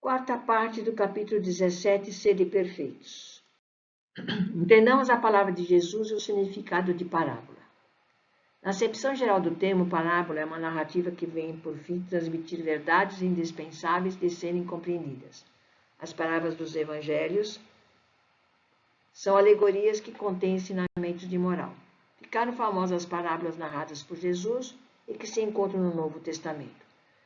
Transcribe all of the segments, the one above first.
Quarta parte do capítulo 17, Sede Perfeitos. Entendamos a palavra de Jesus e o significado de parábola. Na acepção geral do termo, parábola é uma narrativa que vem por fim transmitir verdades indispensáveis de serem compreendidas. As parábolas dos evangelhos são alegorias que contêm ensinamentos de moral. Ficaram famosas as parábolas narradas por Jesus e que se encontram no Novo Testamento.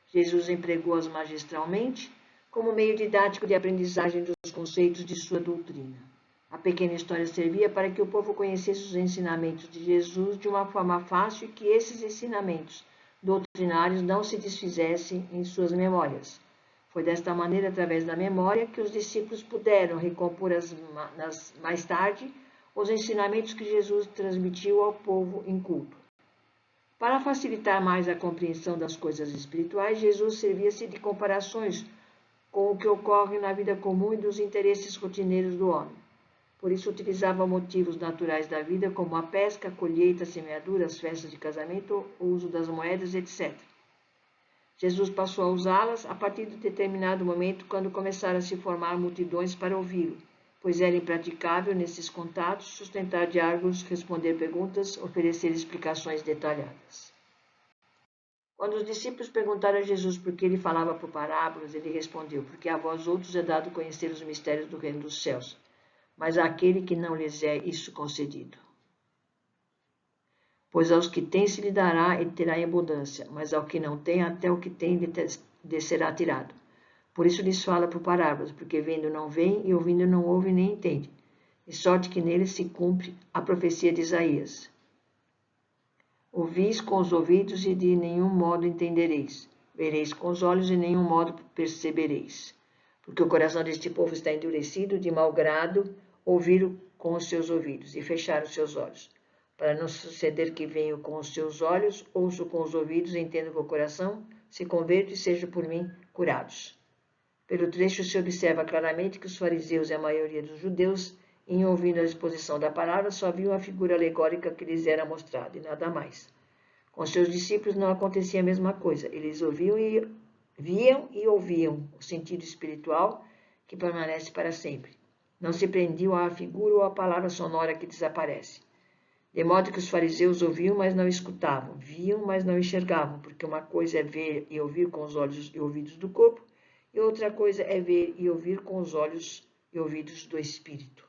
Jesus empregou-as magistralmente como meio didático de aprendizagem dos conceitos de sua doutrina. A pequena história servia para que o povo conhecesse os ensinamentos de Jesus de uma forma fácil e que esses ensinamentos doutrinários não se desfizessem em suas memórias. Foi desta maneira, através da memória, que os discípulos puderam recompor mais tarde os ensinamentos que Jesus transmitiu ao povo inculto. Para facilitar mais a compreensão das coisas espirituais, Jesus servia-se de comparações com o que ocorre na vida comum e dos interesses rotineiros do homem. Por isso, utilizava motivos naturais da vida, como a pesca, a colheita, a semeadura, as festas de casamento, o uso das moedas, etc. Jesus passou a usá-las a partir de determinado momento, quando começaram a se formar multidões para ouvi-lo, pois era impraticável, nesses contatos, sustentar diálogos, responder perguntas, oferecer explicações detalhadas. Quando os discípulos perguntaram a Jesus por que ele falava por parábolas, ele respondeu: porque a vós outros é dado conhecer os mistérios do reino dos céus, mas àquele que não lhes é isso concedido. Pois aos que têm se lhe dará e terá em abundância, mas ao que não tem, até o que tem lhe será tirado. Por isso lhes fala por parábolas, porque vendo não veem e ouvindo não ouvem nem entendem, de sorte que neles se cumpre a profecia de Isaías. Ouvis com os ouvidos e de nenhum modo entendereis. Vereis com os olhos e de nenhum modo percebereis. Porque o coração deste povo está endurecido, de mau grado, ouviram com os seus ouvidos e fecharam os seus olhos. Para não suceder que venham com os seus olhos, ouço com os ouvidos, entendo com o coração, se converto e sejam por mim curados. Pelo trecho se observa claramente que os fariseus e a maioria dos judeus, em ouvindo a exposição da palavra, só viam a figura alegórica que lhes era mostrada, e nada mais. Com seus discípulos não acontecia a mesma coisa. Eles viam e ouviam o sentido espiritual que permanece para sempre. Não se prendiam à figura ou à palavra sonora que desaparece. De modo que os fariseus ouviam, mas não escutavam, viam, mas não enxergavam, porque uma coisa é ver e ouvir com os olhos e ouvidos do corpo, e outra coisa é ver e ouvir com os olhos e ouvidos do espírito.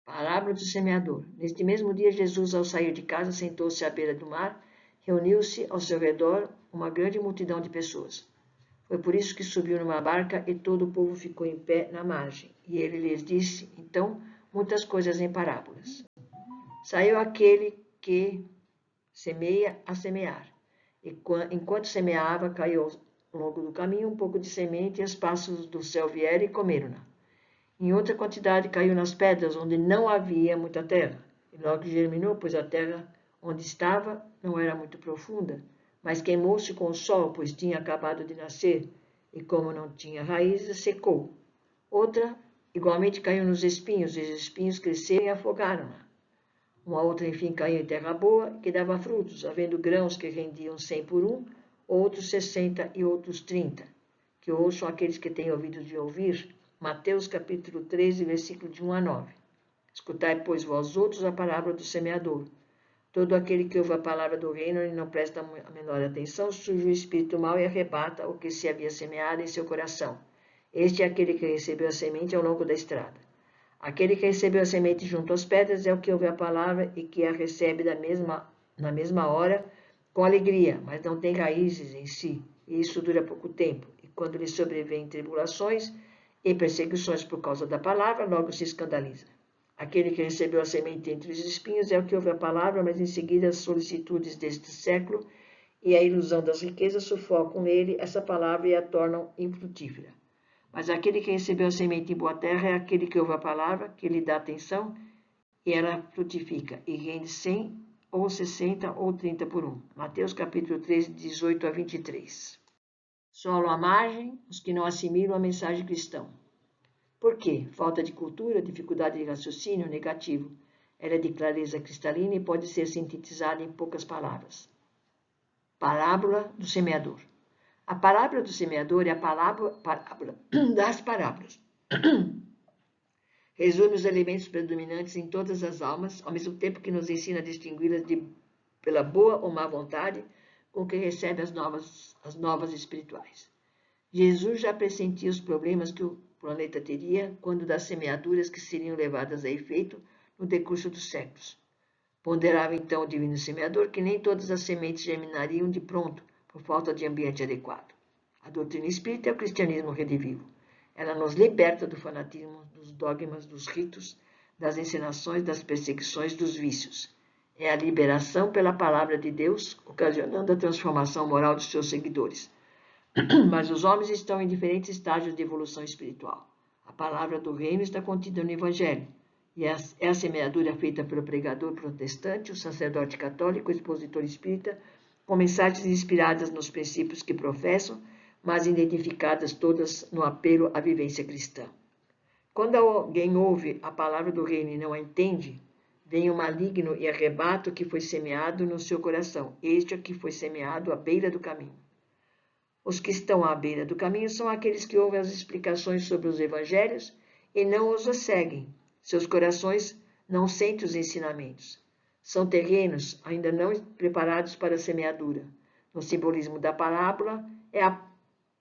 Parábola do semeador. Neste mesmo dia, Jesus, ao sair de casa, sentou-se à beira do mar, reuniu-se ao seu redor uma grande multidão de pessoas. Foi por isso que subiu numa barca e todo o povo ficou em pé na margem. E ele lhes disse, então, muitas coisas em parábolas. Saiu aquele que semeia a semear. E enquanto semeava, caiu ao longo do caminho um pouco de semente, e os pássaros do céu vieram e comeram-na. Em outra quantidade caiu nas pedras, onde não havia muita terra. E logo germinou, pois a terra onde estava não era muito profunda, mas queimou-se com o sol, pois tinha acabado de nascer, e como não tinha raízes, secou. Outra, igualmente, caiu nos espinhos, e os espinhos cresceram e afogaram-na. Uma outra, enfim, caiu em terra boa, que dava frutos, havendo grãos que rendiam 100 por um, outros 60 e outros 30. Que ouçam aqueles que têm ouvido de ouvir. Mateus capítulo 13, versículo de 1 a 9. Escutai, pois, vós outros a palavra do semeador. Todo aquele que ouve a palavra do reino e não presta a menor atenção, surge o espírito mau e arrebata o que se havia semeado em seu coração. Este é aquele que recebeu a semente ao longo da estrada. Aquele que recebeu a semente junto às pedras é o que ouve a palavra e que a recebe na mesma hora com alegria, mas não tem raízes em si, e isso dura pouco tempo. E quando lhe sobrevêm tribulações e perseguições por causa da palavra, logo se escandaliza. Aquele que recebeu a semente entre os espinhos é o que ouve a palavra, mas em seguida as solicitudes deste século e a ilusão das riquezas sufocam nele essa palavra e a tornam infrutífera. Mas aquele que recebeu a semente em boa terra é aquele que ouve a palavra, que lhe dá atenção, e ela frutifica, e rende 100, ou 60, ou 30 por um. Mateus capítulo 13, 18 a 23. Solo à margem, os que não assimilam a mensagem cristã. Por quê? Falta de cultura, dificuldade de raciocínio, negativo. Ela é de clareza cristalina e pode ser sintetizada em poucas palavras. Parábola do semeador. A parábola do semeador é a parábola das parábolas. Resume os elementos predominantes em todas as almas, ao mesmo tempo que nos ensina a distingui-las pela boa ou má vontade com que recebe as novas espirituais. Jesus já pressentia os problemas que o planeta teria quando das semeaduras que seriam levadas a efeito no decurso dos séculos. Ponderava então o divino semeador que nem todas as sementes germinariam de pronto, por falta de ambiente adequado. A doutrina espírita é o cristianismo redivivo. Ela nos liberta do fanatismo, dos dogmas, dos ritos, das encenações, das perseguições, dos vícios. É a liberação pela palavra de Deus, ocasionando a transformação moral de seus seguidores. Mas os homens estão em diferentes estágios de evolução espiritual. A palavra do reino está contida no Evangelho, e é a semeadura feita pelo pregador protestante, o sacerdote católico, o expositor espírita, com mensagens inspiradas nos princípios que professam, mas identificadas todas no apelo à vivência cristã. Quando alguém ouve a palavra do reino e não a entende, vem o maligno e arrebata o que foi semeado no seu coração. Este é o que foi semeado à beira do caminho. Os que estão à beira do caminho são aqueles que ouvem as explicações sobre os evangelhos e não os seguem. Seus corações não sentem os ensinamentos. São terrenos ainda não preparados para a semeadura. No simbolismo da parábola, é a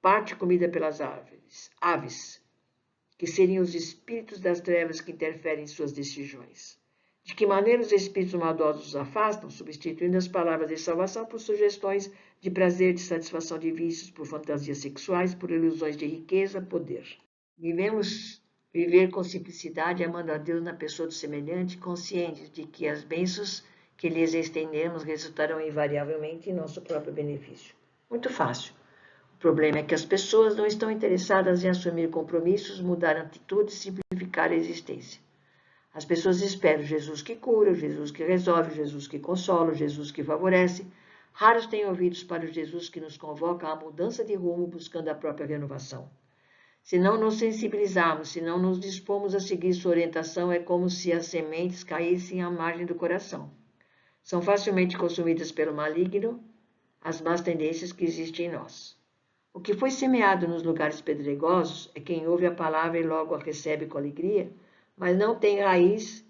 parte comida pelas aves, que seriam os espíritos das trevas que interferem em suas decisões. De que maneira os espíritos maldosos os afastam, substituindo as palavras de salvação por sugestões de prazer, de satisfação de vícios, por fantasias sexuais, por ilusões de riqueza, poder. Viver com simplicidade, amando a Deus na pessoa do semelhante, conscientes de que as bênçãos que lhes estendemos resultarão invariavelmente em nosso próprio benefício. Muito fácil. O problema é que as pessoas não estão interessadas em assumir compromissos, mudar atitudes, simplificar a existência. As pessoas esperam Jesus que cura, Jesus que resolve, Jesus que consola, Jesus que favorece. Raros têm ouvidos para o Jesus que nos convoca à mudança de rumo, buscando a própria renovação. Se não nos sensibilizarmos, se não nos dispomos a seguir sua orientação, é como se as sementes caíssem à margem do coração. São facilmente consumidas pelo maligno as más tendências que existem em nós. O que foi semeado nos lugares pedregosos é quem ouve a palavra e logo a recebe com alegria, mas não tem raiz,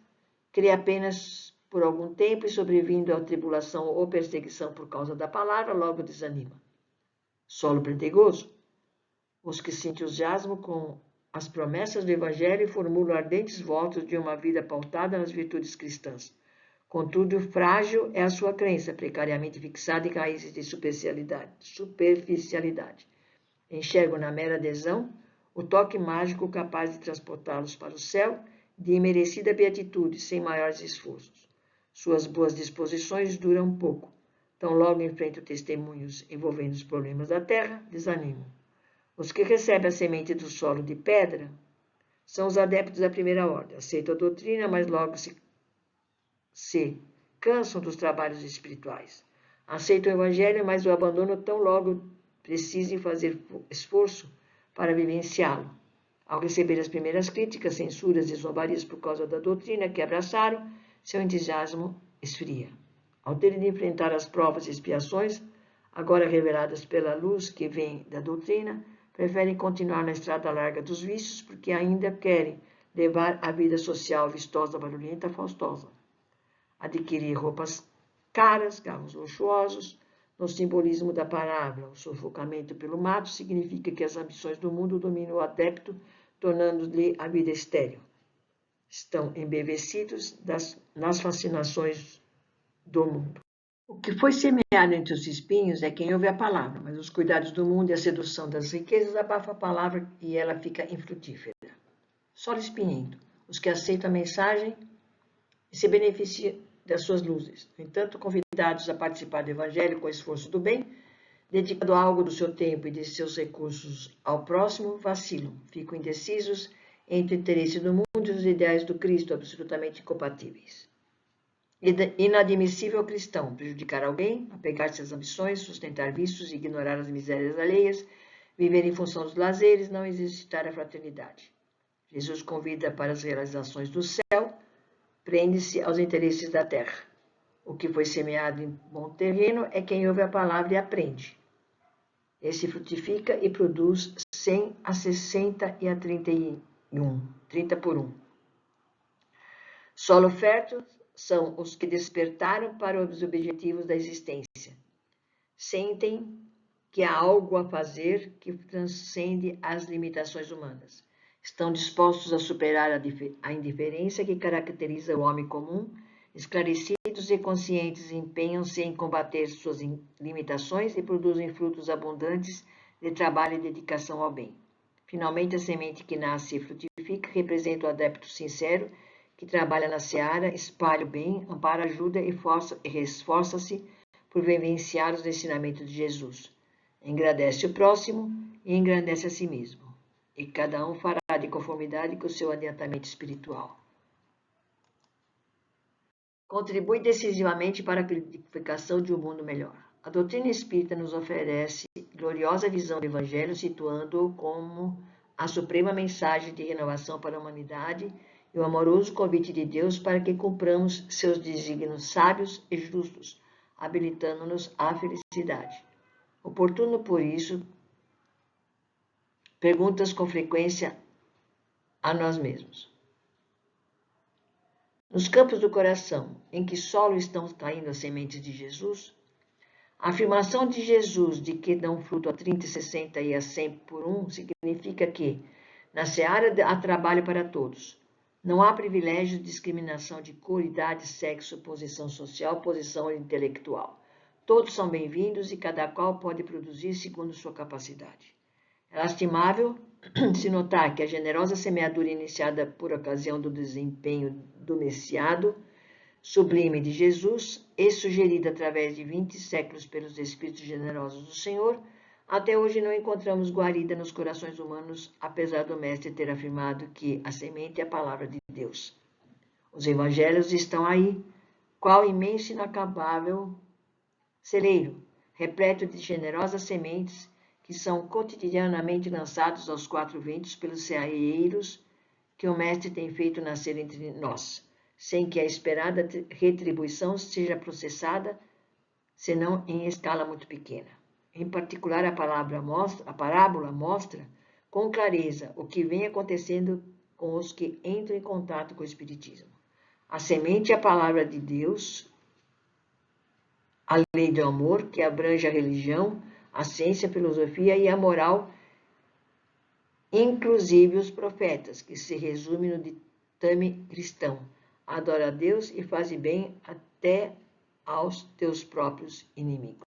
crê apenas por algum tempo e, sobrevindo à tribulação ou perseguição por causa da palavra, logo desanima. Solo pedregoso. Os que se entusiasmam com as promessas do Evangelho formulam ardentes votos de uma vida pautada nas virtudes cristãs. Contudo, frágil é a sua crença, precariamente fixada em raízes de superficialidade. Enxergam na mera adesão o toque mágico capaz de transportá-los para o céu de imerecida beatitude, sem maiores esforços. Suas boas disposições duram pouco. Tão logo enfrentam testemunhos envolvendo os problemas da terra, desanimam. Os que recebem a semente do solo de pedra são os adeptos da primeira ordem. Aceitam a doutrina, mas logo se cansam dos trabalhos espirituais. Aceitam o evangelho, mas o abandonam tão logo precisem fazer esforço para vivenciá-lo. Ao receber as primeiras críticas, censuras e zombarias por causa da doutrina que abraçaram, seu entusiasmo esfria. Ao terem de enfrentar as provas e expiações, agora reveladas pela luz que vem da doutrina, preferem continuar na estrada larga dos vícios porque ainda querem levar a vida social vistosa, barulhenta, faustosa. Adquirir roupas caras, carros luxuosos. No simbolismo da parábola, o sufocamento pelo mato significa que as ambições do mundo dominam o adepto, tornando-lhe a vida estéril. Estão embevecidos nas fascinações do mundo. O que foi semeado entre os espinhos é quem ouve a palavra, mas os cuidados do mundo e a sedução das riquezas abafam a palavra e ela fica infrutífera. Solo espinhento, os que aceitam a mensagem e se beneficiam das suas luzes. No entanto, convidados a participar do Evangelho com esforço do bem, dedicado algo do seu tempo e de seus recursos ao próximo, vacilam, ficam indecisos entre o interesse do mundo e os ideais do Cristo, absolutamente incompatíveis. Inadmissível ao cristão prejudicar alguém, apegar-se às ambições, sustentar vícios, ignorar as misérias alheias, viver em função dos lazeres, não exercitar a fraternidade. Jesus convida para as realizações do céu, prende-se aos interesses da terra. O que foi semeado em bom terreno é quem ouve a palavra e aprende. Esse frutifica e produz 100 a 60 e a 31, 30 por 1. Solo fértil são os que despertaram para os objetivos da existência. Sentem que há algo a fazer que transcende as limitações humanas. Estão dispostos a superar a indiferença que caracteriza o homem comum. Esclarecidos e conscientes, empenham-se em combater suas limitações e produzem frutos abundantes de trabalho e dedicação ao bem. Finalmente, a semente que nasce e frutifica representa o adepto sincero que trabalha na seara, espalha o bem, ampara, ajuda e esforça-se por vivenciar os ensinamentos de Jesus. Engrandece o próximo e engrandece a si mesmo. E cada um fará de conformidade com o seu adiantamento espiritual. Contribui decisivamente para a edificação de um mundo melhor. A doutrina espírita nos oferece gloriosa visão do Evangelho, situando-o como a suprema mensagem de renovação para a humanidade e o amoroso convite de Deus para que cumpramos seus desígnios sábios e justos, habilitando-nos à felicidade. Oportuno, por isso, perguntas com frequência a nós mesmos. Nos campos do coração, em que solo estão caindo as sementes de Jesus? A afirmação de Jesus de que dão fruto a 30, 60 e a 100 por 1 significa que, na seara há trabalho para todos. Não há privilégio de discriminação de cor, idade, sexo, posição social, posição intelectual. Todos são bem-vindos e cada qual pode produzir segundo sua capacidade. É lastimável se notar que a generosa semeadura iniciada por ocasião do desempenho do Messiado sublime de Jesus e sugerida através de 20 séculos pelos Espíritos generosos do Senhor, até hoje não encontramos guarida nos corações humanos, apesar do Mestre ter afirmado que a semente é a palavra de Deus. Os evangelhos estão aí, qual imenso e inacabável celeiro, repleto de generosas sementes que são cotidianamente lançados aos quatro ventos pelos ceareiros que o Mestre tem feito nascer entre nós, sem que a esperada retribuição seja processada, senão em escala muito pequena. Em particular, a parábola mostra com clareza o que vem acontecendo com os que entram em contato com o Espiritismo. A semente é a palavra de Deus, a lei do amor, que abrange a religião, a ciência, a filosofia e a moral, inclusive os profetas, que se resume no ditame cristão: adora a Deus e faz bem até aos teus próprios inimigos.